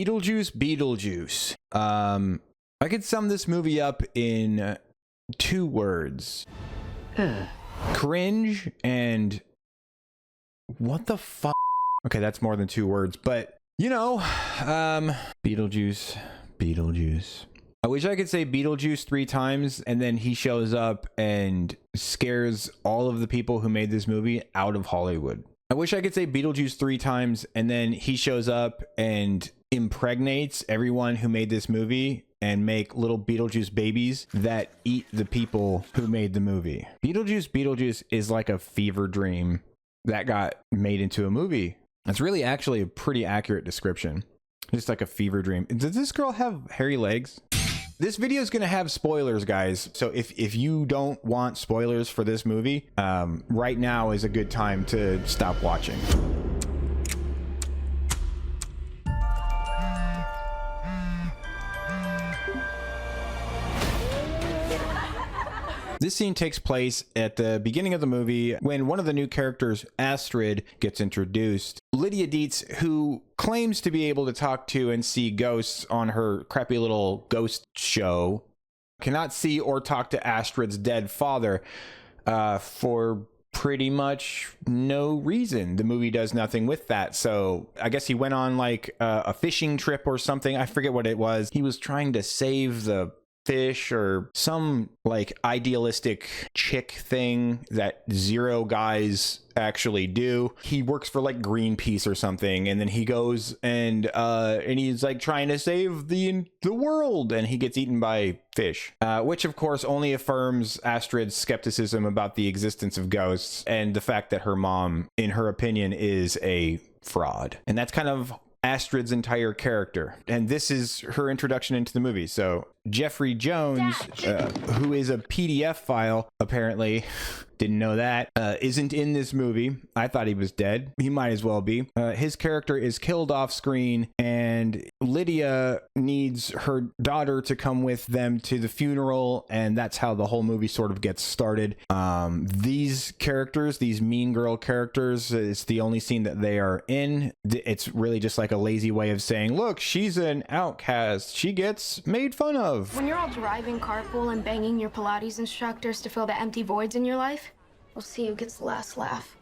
Beetlejuice Beetlejuice. I could sum this movie up in 2 words. Cringe and what the fuck? Okay, that's more than 2 words, but you know, Beetlejuice Beetlejuice. I wish I could say Beetlejuice 3 times and then he shows up and scares all of the people who made this movie out of Hollywood. I wish I could say Beetlejuice 3 times and then he shows up and impregnates everyone who made this movie and make little Beetlejuice babies that eat the people who made the movie. Beetlejuice Beetlejuice is like a fever dream that got made into a movie. That's really actually a pretty accurate description. Just like a fever dream. Does this girl have hairy legs? This video is going to have spoilers, guys. So if you don't want spoilers for this movie, right now is a good time to stop watching. This scene takes place at the beginning of the movie when one of the new characters, Astrid, gets introduced. Lydia Dietz, who claims to be able to talk to and see ghosts on her crappy little ghost show, cannot see or talk to Astrid's dead father for pretty much no reason. The movie does nothing with that. So I guess he went on like a fishing trip or something. I forget what it was. He was trying to save the fish or some like idealistic chick thing that 0 guys actually do. He works for like Greenpeace or something, and then he goes and he's like trying to save the world, and he gets eaten by fish, which of course only affirms Astrid's skepticism about the existence of ghosts and the fact that her mom, in her opinion, is a fraud. And that's kind of Astrid's entire character, and this is her introduction into the movie. So Jeffrey Jones, who is a PDF file, apparently, didn't know that, isn't in this movie. I thought he was dead. He might as well be. His character is killed off screen, and Lydia needs her daughter to come with them to the funeral, and that's how the whole movie sort of gets started. These characters, these mean girl characters, it's the only scene that they are in. It's really just like a lazy way of saying, look, she's an outcast. She gets made fun of. When you're all driving carpool and banging your Pilates instructors to fill the empty voids in your life, we'll see who gets the last laugh.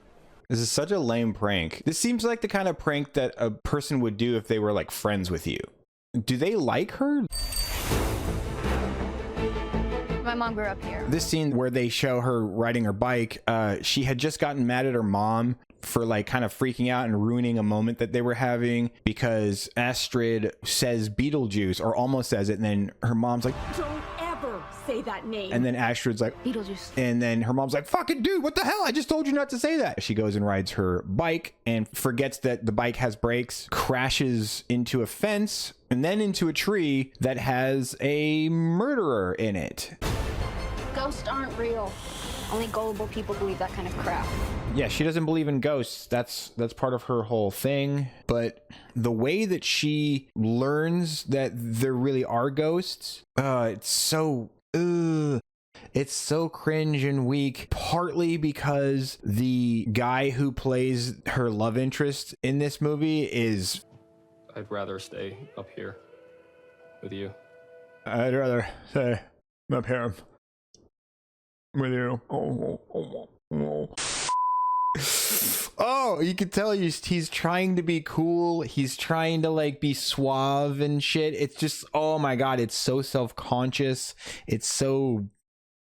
This is such a lame prank. This seems like the kind of prank that a person would do if they were like friends with you. Do they like her? My mom grew up here. This scene where they show her riding her bike, she had just gotten mad at her mom for like kind of freaking out and ruining a moment that they were having because Astrid says Beetlejuice, or almost says it, and then her mom's like, don't ever say that name. And then Astrid's like, Beetlejuice. And then her mom's like, fucking dude, what the hell? I just told you not to say that. She goes and rides her bike and forgets that the bike has brakes, crashes into a fence and then into a tree that has a murderer in it. Ghosts aren't real. Only gullible people believe that kind of crap. Yeah, she doesn't believe in ghosts. That's part of her whole thing. But the way that she learns that there really are ghosts, it's so cringe and weak, partly because the guy who plays her love interest in this movie is... I'd rather stay up here with you. I'd rather stay up here with you. Oh, you can tell he's trying to be cool. He's trying to like be suave and shit. It's just, oh my god, it's so self-conscious. It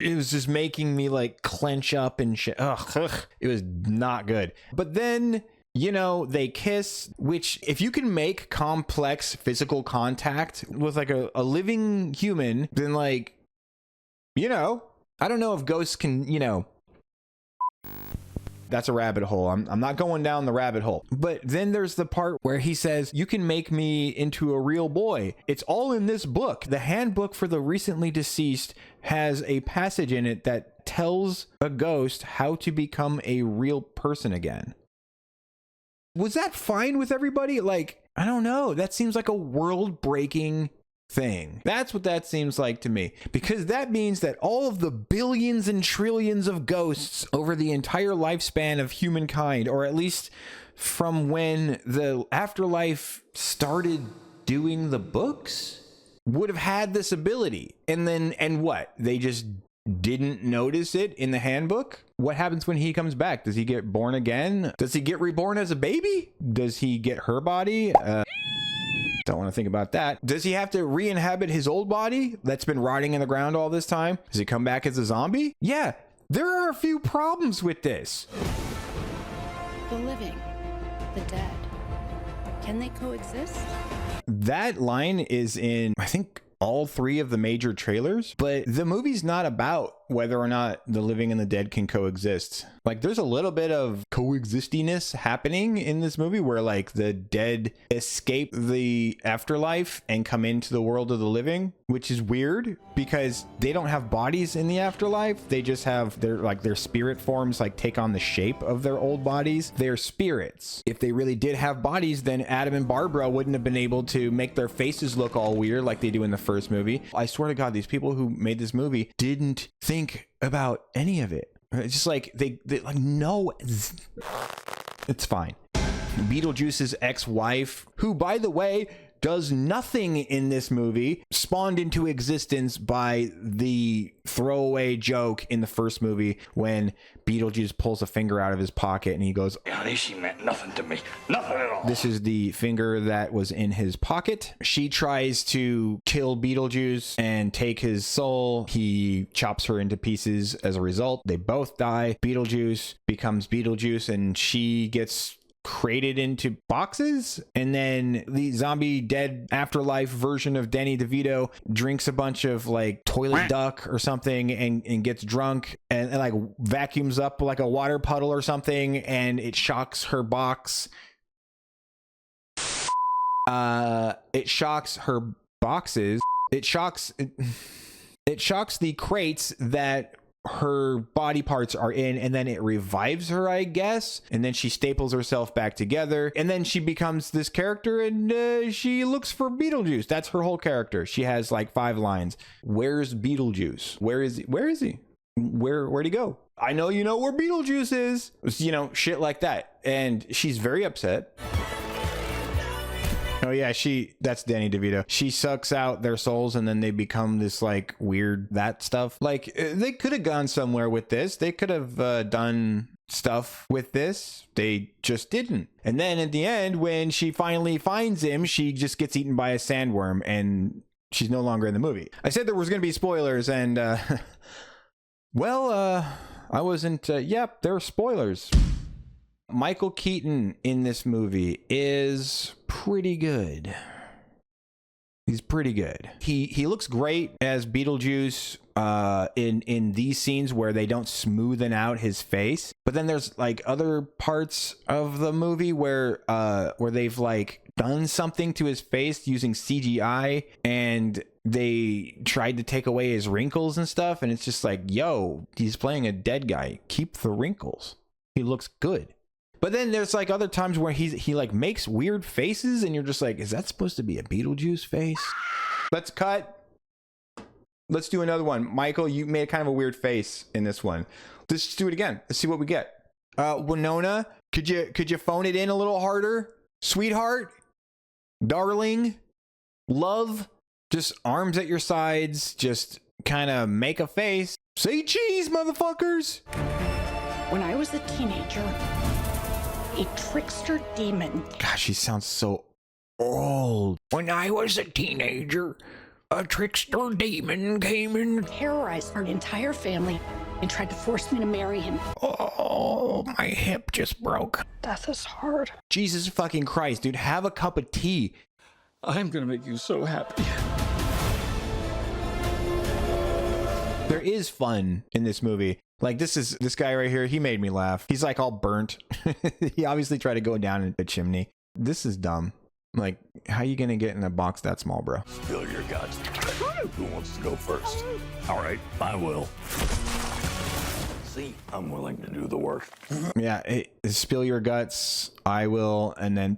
was just making me like clench up and shit. Ugh. It was not good. But then, you know, they kiss, which if you can make complex physical contact with like a living human, then like, you know, I don't know if ghosts can, you know, that's a rabbit hole. I'm not going down the rabbit hole. But then there's the part where he says, you can make me into a real boy. It's all in this book. The handbook for the recently deceased has a passage in it that tells a ghost how to become a real person again. Was that fine with everybody? Like, I don't know. That seems like a world-breaking thing. That's what that seems like to me, because that means that all of the billions and trillions of ghosts over the entire lifespan of humankind, or at least from when the afterlife started doing the books would have had this ability. And what? They just didn't notice it in the handbook? What happens when he comes back? Does he get born again? Does he get reborn as a baby? Does he get her body? Don't want to think about that. Does he have to re-inhabit his old body that's been rotting in the ground all this time? Does he come back as a zombie? Yeah, there are a few problems with this. The living, the dead, can they coexist? That line is in, I think, all three of the major trailers, but the movie's not about whether or not the living and the dead can coexist. Like, there's a little bit of coexistiness happening in this movie where like the dead escape the afterlife and come into the world of the living, which is weird because they don't have bodies in the afterlife. They just have their spirit forms like take on the shape of their old bodies. They're spirits. If they really did have bodies, then Adam and Barbara wouldn't have been able to make their faces look all weird like they do in the first movie. I swear to God, these people who made this movie didn't think about any of it. It's just like they like, no, it's fine. Beetlejuice's ex-wife, who by the way does nothing in this movie, spawned into existence by the throwaway joke in the first movie when Beetlejuice pulls a finger out of his pocket and he goes, Honey, she meant nothing to me. Nothing at all. this is the finger that was in his pocket. She tries to kill Beetlejuice and take his soul. He chops her into pieces as a result. They both die. Beetlejuice becomes Beetlejuice and she gets crated into boxes, and then the zombie dead afterlife version of Danny DeVito drinks a bunch of like toilet duck or something and gets drunk and like vacuums up like a water puddle or something, and it shocks her box. It shocks her boxes. It shocks the crates that her body parts are in, and then it revives her, I guess, and then she staples herself back together, and then she becomes this character, and she looks for Beetlejuice. That's her whole character. She has like 5 lines. Where's Beetlejuice? Where is he? Where'd he go? I know you know where Beetlejuice is. You know, shit like that. And she's very upset. Oh yeah, that's Danny DeVito. She sucks out their souls and then they become this like weird that stuff. Like they could have gone somewhere with this. They could have done stuff with this. They just didn't. And then at the end, when she finally finds him, she just gets eaten by a sandworm and she's no longer in the movie. I said there was going to be spoilers and well, I wasn't. Yep, there are spoilers. Michael Keaton in this movie is pretty good. He's pretty good. He looks great as Beetlejuice in these scenes where they don't smoothen out his face. But then there's like other parts of the movie where they've like done something to his face using CGI, and they tried to take away his wrinkles and stuff, and it's just like, yo, he's playing a dead guy. Keep the wrinkles. He looks good. But then there's like other times where he like makes weird faces and you're just like, is that supposed to be a Beetlejuice face? Let's cut. Let's do another one. Michael, you made kind of a weird face in this one. Let's just do it again. Let's see what we get. Winona, could you phone it in a little harder? Sweetheart, darling, love, just arms at your sides, just kind of make a face. Say cheese, motherfuckers. When I was a teenager, a trickster demon. Gosh, she sounds so old. When I was a teenager, a trickster demon came in. Terrorized our entire family and tried to force me to marry him. Oh, my hip just broke. Death is hard. Jesus fucking Christ, dude, have a cup of tea. I'm gonna make you so happy. There is fun in this movie. Like this guy right here, he made me laugh. He's like all burnt. He obviously tried to go down a chimney. This is dumb. Like, how you gonna get in a box that small, bro? Spill your guts. Who wants to go first? All right, I will. See, I'm willing to do the work. Yeah, spill your guts. I will, and then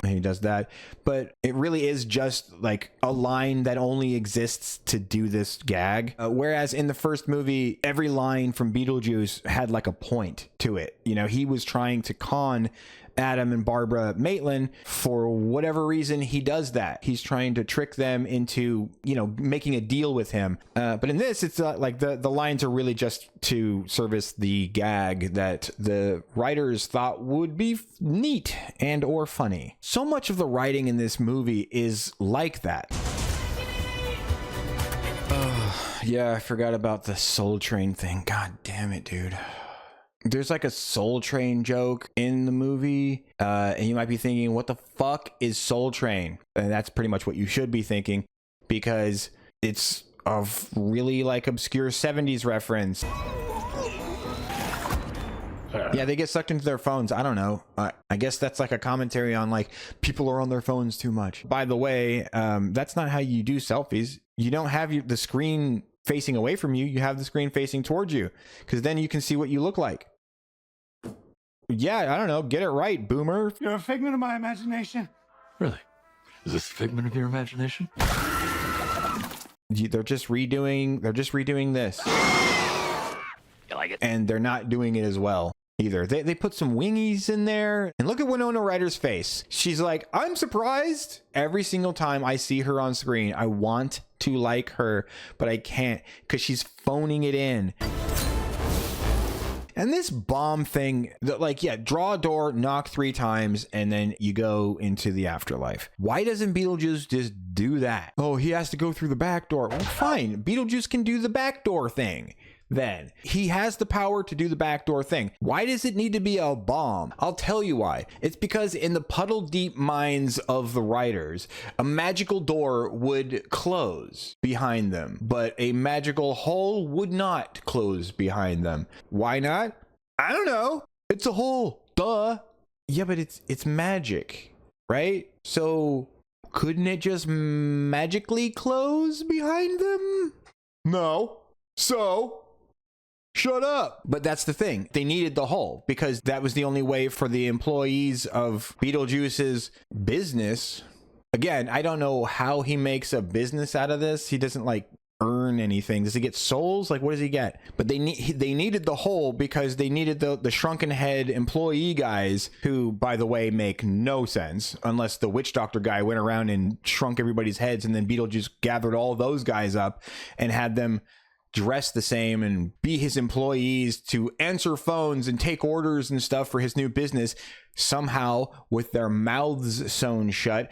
he does that. But it really is just like a line that only exists to do this gag. Whereas in the first movie, every line from Beetlejuice had like a point to it. You know, he was trying to con Adam and Barbara Maitland. For whatever reason, he does that. He's trying to trick them into, you know, making a deal with him. But in this, it's like the lines are really just to service the gag that the writers thought would be neat and or funny. So much of the writing in this movie is like that. Yeah, I forgot about the Soul Train thing. God damn it, dude. There's like a Soul Train joke in the movie, and you might be thinking, what the fuck is Soul Train? And that's pretty much what you should be thinking, because it's a really like obscure 70s reference. Yeah, they get sucked into their phones. I don't know. I guess that's like a commentary on like people are on their phones too much. By the way, that's not how you do selfies. You don't have the screen facing away from you. You have the screen facing towards you, because then you can see what you look like. Yeah, I don't know. Get it right, boomer. You're a figment of my imagination. Really? Is this a figment of your imagination? They're just redoing this. You like it? And they're not doing it as well either. They put some wingies in there. And look at Winona Ryder's face. She's like, I'm surprised. Every single time I see her on screen, I want to like her, but I can't because she's phoning it in. And this bomb thing, like, yeah, draw a door, knock 3 times, and then you go into the afterlife. Why doesn't Beetlejuice just do that? Oh, he has to go through the back door. Well, fine. Beetlejuice can do the back door thing. Then he has the power to do the backdoor thing. Why does it need to be a bomb? I'll tell you why. It's because in the puddle deep minds of the writers, a magical door would close behind them, but a magical hole would not close behind them. Why not? I don't know. It's a hole. Duh. Yeah, but it's magic, right? So couldn't it just magically close behind them? No. So shut up. But that's the thing. They needed the hole because that was the only way for the employees of Beetlejuice's business. Again, I don't know how he makes a business out of this. He doesn't like earn anything. Does he get souls? Like, what does he get? But they needed the hole because they needed the shrunken head employee guys who, by the way, make no sense unless the witch doctor guy went around and shrunk everybody's heads, and then Beetlejuice gathered all those guys up and had them dress the same and be his employees to answer phones and take orders and stuff for his new business, somehow with their mouths sewn shut.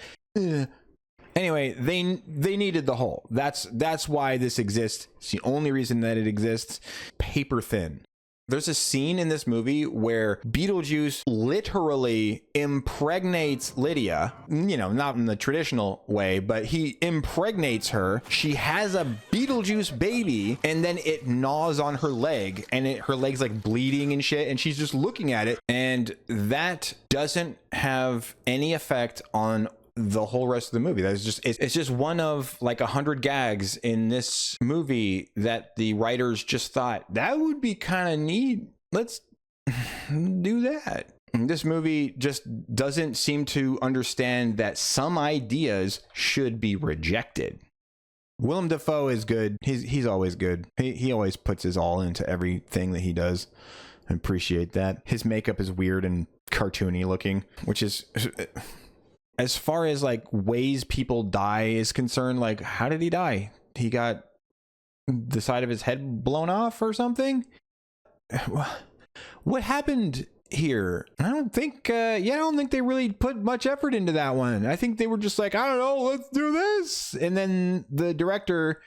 Anyway, they needed the hole. That's why this exists. It's the only reason that it exists. Paper thin. There's a scene in this movie where Beetlejuice literally impregnates Lydia, you know, not in the traditional way, but he impregnates her. She has a Beetlejuice baby, and then it gnaws on her leg, and her leg's like bleeding and shit, and she's just looking at it, and that doesn't have any effect on the whole rest of the movie. That's just it's just one of like 100 gags in this movie that the writers just thought that would be kind of neat. Let's do that. This movie just doesn't seem to understand that some ideas should be rejected. Willem Dafoe is good. He's always good. He always puts his all into everything that he does. I appreciate that. His makeup is weird and cartoony looking, which is, as far as like ways people die is concerned, like, how did he die? He got the side of his head blown off or something? What happened here? I don't think they really put much effort into that one. I think they were just like, I don't know, let's do this. And then the director,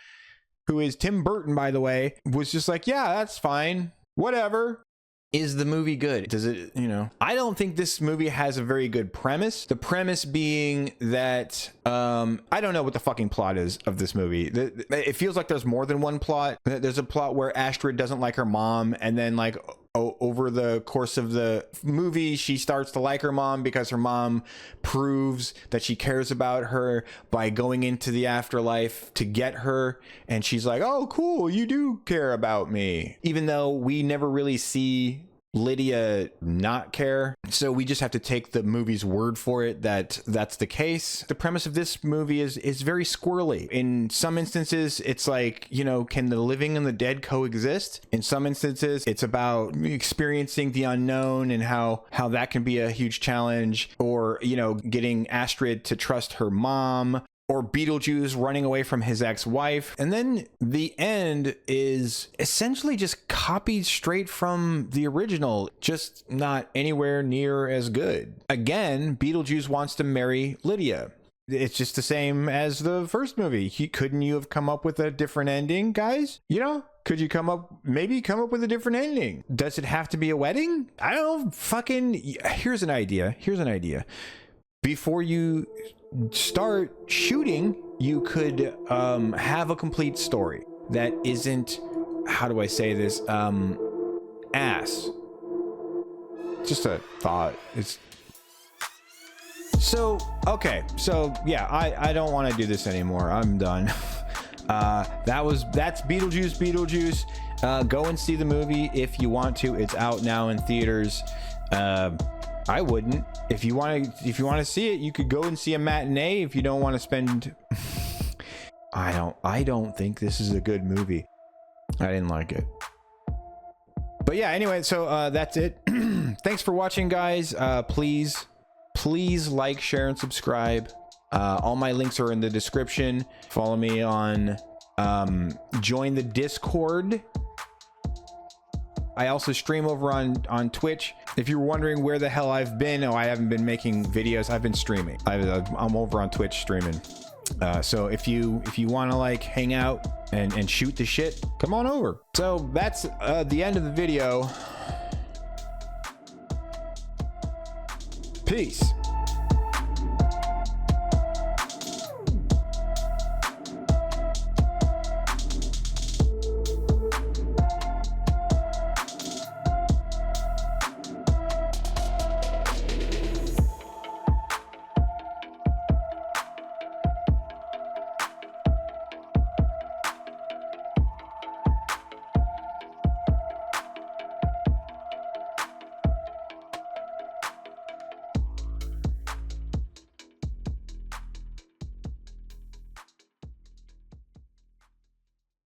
who is Tim Burton, by the way, was just like, yeah, that's fine. Whatever. Is the movie good? Does it, you know? I don't think this movie has a very good premise. The premise being that, I don't know what the fucking plot is of this movie. It feels like there's more than one plot. There's a plot where Astrid doesn't like her mom, and then like over the course of the movie, she starts to like her mom because her mom proves that she cares about her by going into the afterlife to get her. And she's like, oh, cool, you do care about me. Even though we never really see Lydia not care. So we just have to take the movie's word for it that that's the case. The premise of this movie is very squirrely. In some instances, it's like, you know, can the living and the dead coexist? In some instances, it's about experiencing the unknown and how that can be a huge challenge, or, you know, getting Astrid to trust her mom, or Beetlejuice running away from his ex-wife. And then the end is essentially just copied straight from the original, just not anywhere near as good. Again, Beetlejuice wants to marry Lydia. It's just the same as the first movie. Couldn't you have come up with a different ending, guys? You know? Could you maybe come up with a different ending? Does it have to be a wedding? I don't know. Fucking, here's an idea. Before you start shooting, you could have a complete story that isn't, how do I say this, ass. Just a thought. It's so okay, so yeah, I don't want to do this anymore. I'm done. That's Beetlejuice. Go and see the movie if you want to. It's out now in theaters. I wouldn't. If you want to see it, you could go and see a matinee. If you don't want to spend, I don't think this is a good movie. I didn't like it. But yeah, anyway, so that's it. Thanks for watching, guys. Please like, share, and subscribe. All my links are in the description. Follow me on join the Discord. I also stream over on Twitch. If you're wondering where the hell I've been, I haven't been making videos. I've been streaming. I'm over on Twitch streaming. So if you want to like hang out and shoot the shit, come on over. So that's the end of the video. Peace.